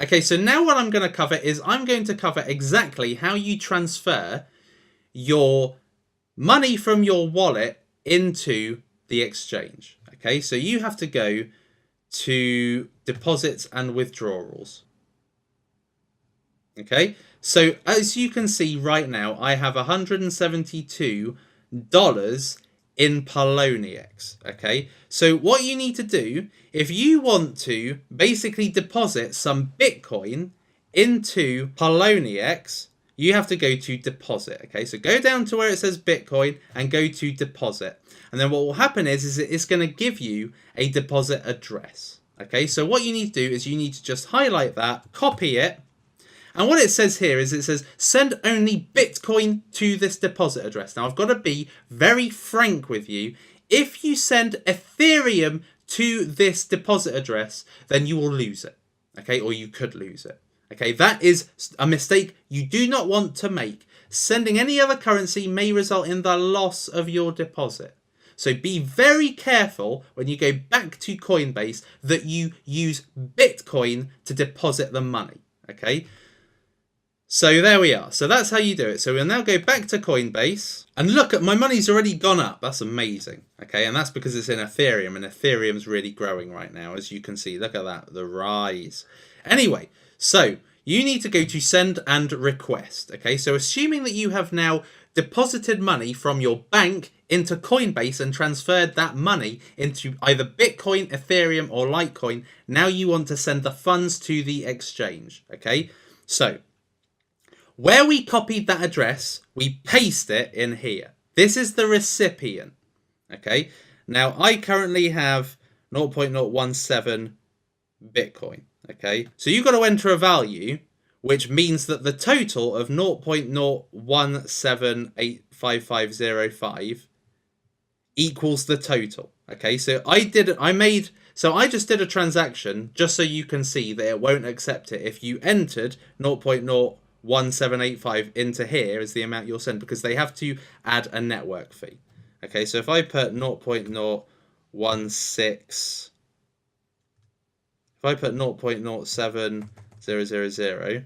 Okay, so now what I'm going to cover is I'm going to cover exactly how you transfer your money from your wallet into the exchange. Okay, so you have to go to deposits and withdrawals. Okay, so as you can see right now, I have $172 in Poloniex. Okay, so what you need to do, if you want to basically deposit some Bitcoin into Poloniex, you have to go to deposit. Okay, so go down to where it says Bitcoin and go to deposit. And then what will happen is it's going to give you a deposit address. Okay, so what you need to do is you need to just highlight that, copy it. And what it says here is it says send only Bitcoin to this deposit address. Now I've got to be very frank with you. If you send Ethereum to this deposit address, then you will lose it. Okay, or you could lose it. Okay, that is a mistake you do not want to make. Sending any other currency may result in the loss of your deposit. So be very careful when you go back to Coinbase that you use Bitcoin to deposit the money. Okay, so there we are. So that's how you do it. So we'll now go back to Coinbase and look at my money's already gone up. That's amazing. Okay, and that's because it's in Ethereum, and Ethereum's really growing right now, as you can see. Look at that, the rise. Anyway, so you need to go to send and request. Okay, so assuming that you have now deposited money from your bank into Coinbase and transferred that money into either Bitcoin, Ethereum, or Litecoin, now you want to send the funds to the exchange. Okay, so where we copied that address, we paste it in here. This is the recipient. Okay, now I currently have 0.017 Bitcoin. Okay, so you've got to enter a value, which means that the total of 0.017855505 equals the total. Okay, so I just did a transaction just so you can see that it won't accept it if you entered 0.01785 into here as the amount you'll send, because they have to add a network fee. Okay, so if I put 0.016, if I put 0.07000,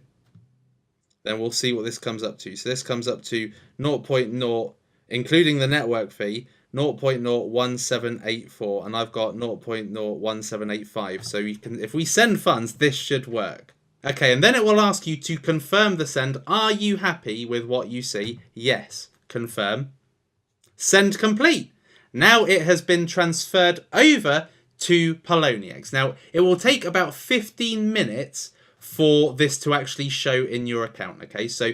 then we'll see what this comes up to. So this comes up to 0.0, including the network fee, 0.01784, and I've got 0.01785. So you can, if we send funds, this should work. Okay, and then it will ask you to confirm the send. Are you happy with what you see? Yes. Confirm. Send complete. Now it has been transferred over to Poloniex. Now, it will take about 15 minutes for this to actually show in your account. Okay, so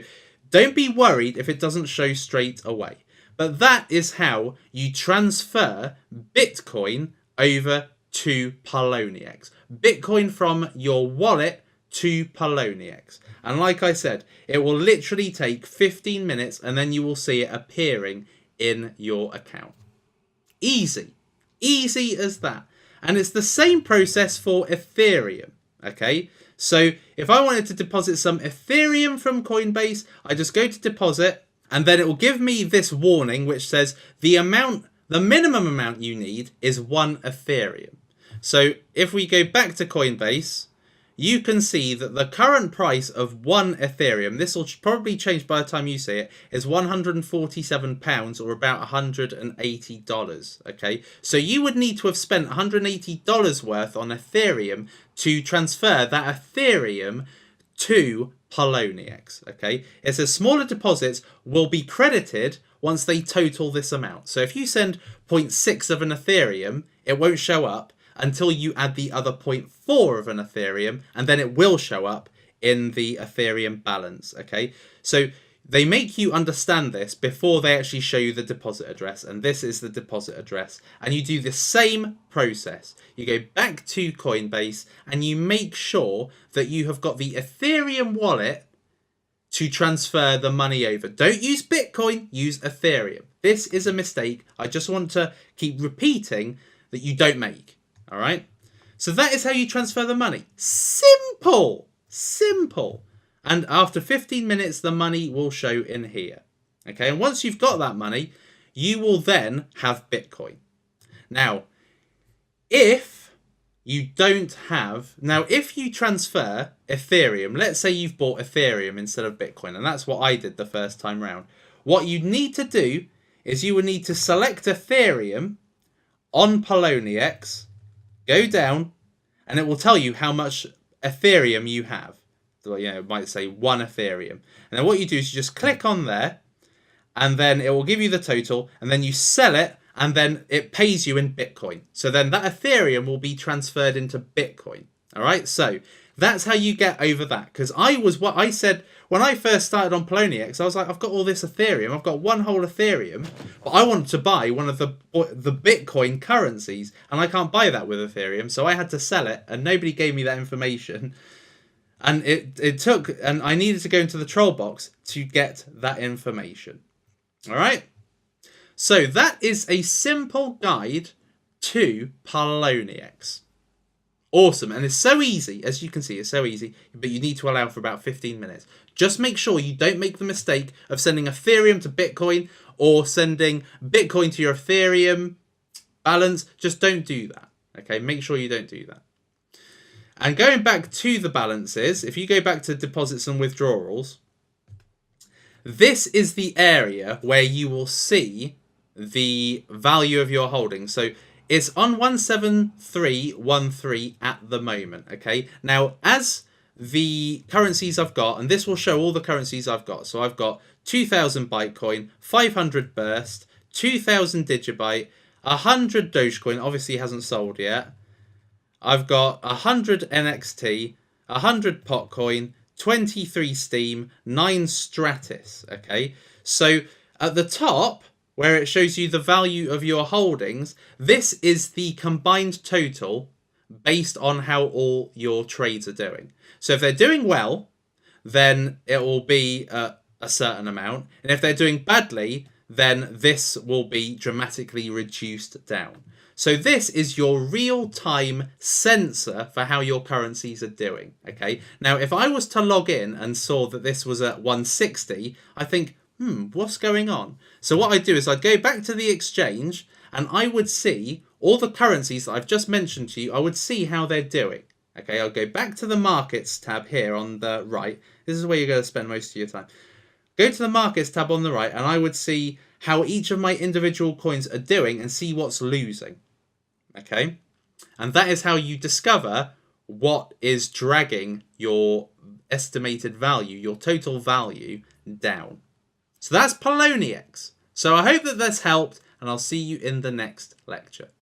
don't be worried if it doesn't show straight away. But that is how you transfer Bitcoin over to Poloniex. Bitcoin from your wallet to Poloniex. And like I said, it will literally take 15 minutes and then you will see it appearing in your account. Easy. Easy as that. And it's the same process for Ethereum. Okay, so if I wanted to deposit some Ethereum from Coinbase, I just go to deposit, and then it will give me this warning which says the minimum amount you need is 1 Ethereum. So if we go back to Coinbase, you can see that the current price of 1 Ethereum, this will probably change by the time you see it, is £147 or about $180. Okay, so you would need to have spent $180 worth on Ethereum to transfer that Ethereum to Poloniex. Okay, it says smaller deposits will be credited once they total this amount. So if you send 0.6 of an Ethereum, it won't show up until you add the other 0.4 of an Ethereum, and then it will show up in the Ethereum balance. Okay, so they make you understand this before they actually show you the deposit address, and this is the deposit address. And you do the same process. You go back to Coinbase and you make sure that you have got the Ethereum wallet to transfer the money over. Don't use Bitcoin, use Ethereum. This is a mistake I just want to keep repeating that you don't make. All right, so that is how you transfer the money. Simple, simple. And after 15 minutes, the money will show in here. Okay, and once you've got that money, you will then have Bitcoin. Now, if you don't have... Now, if you transfer Ethereum, let's say you've bought Ethereum instead of Bitcoin, and that's what I did the first time round. What you need to do is you would need to select Ethereum on Poloniex, go down, and it will tell you how much Ethereum you have. So, it might say 1 Ethereum. And then what you do is you just click on there, and then it will give you the total, and then you sell it, and then it pays you in Bitcoin. So then that Ethereum will be transferred into Bitcoin. All right, so that's how you get over that. Because what I said when I first started on Poloniex, I was like, I've got all this Ethereum, I've got 1 whole Ethereum, but I want to buy one of the Bitcoin currencies, and I can't buy that with Ethereum, so I had to sell it, and nobody gave me that information. And it took, and I needed to go into the troll box to get that information. All right. So that is a simple guide to Poloniex. Awesome. And it's so easy. As you can see, it's so easy. But you need to allow for about 15 minutes. Just make sure you don't make the mistake of sending Ethereum to Bitcoin or sending Bitcoin to your Ethereum balance. Just don't do that. Okay. Make sure you don't do that. And going back to the balances, if you go back to deposits and withdrawals, this is the area where you will see the value of your holdings. So it's on 17313 at the moment. Okay. Now, as the currencies I've got, and this will show all the currencies I've got. So I've got 2,000 Bytecoin, 500 Burst, 2,000 Digibyte, 100 Dogecoin. Obviously hasn't sold yet. I've got 100 NXT, 100 Potcoin, 23 Steam, 9 Stratis. Okay. So at the top, where it shows you the value of your holdings, this is the combined total based on how all your trades are doing. So if they're doing well, then it will be a certain amount. And if they're doing badly, then this will be dramatically reduced down. So this is your real-time sensor for how your currencies are doing. Okay. Now, if I was to log in and saw that this was at 160, I think, what's going on? So what I'd do is I'd go back to the exchange and I would see all the currencies that I've just mentioned to you. I would see how they're doing. Okay, I'll go back to the markets tab here on the right. This is where you're going to spend most of your time. Go to the markets tab on the right and I would see how each of my individual coins are doing and see what's losing. Okay, and that is how you discover what is dragging your estimated value, your total value, down. So that's Poloniex. So I hope that that's helped, and I'll see you in the next lecture.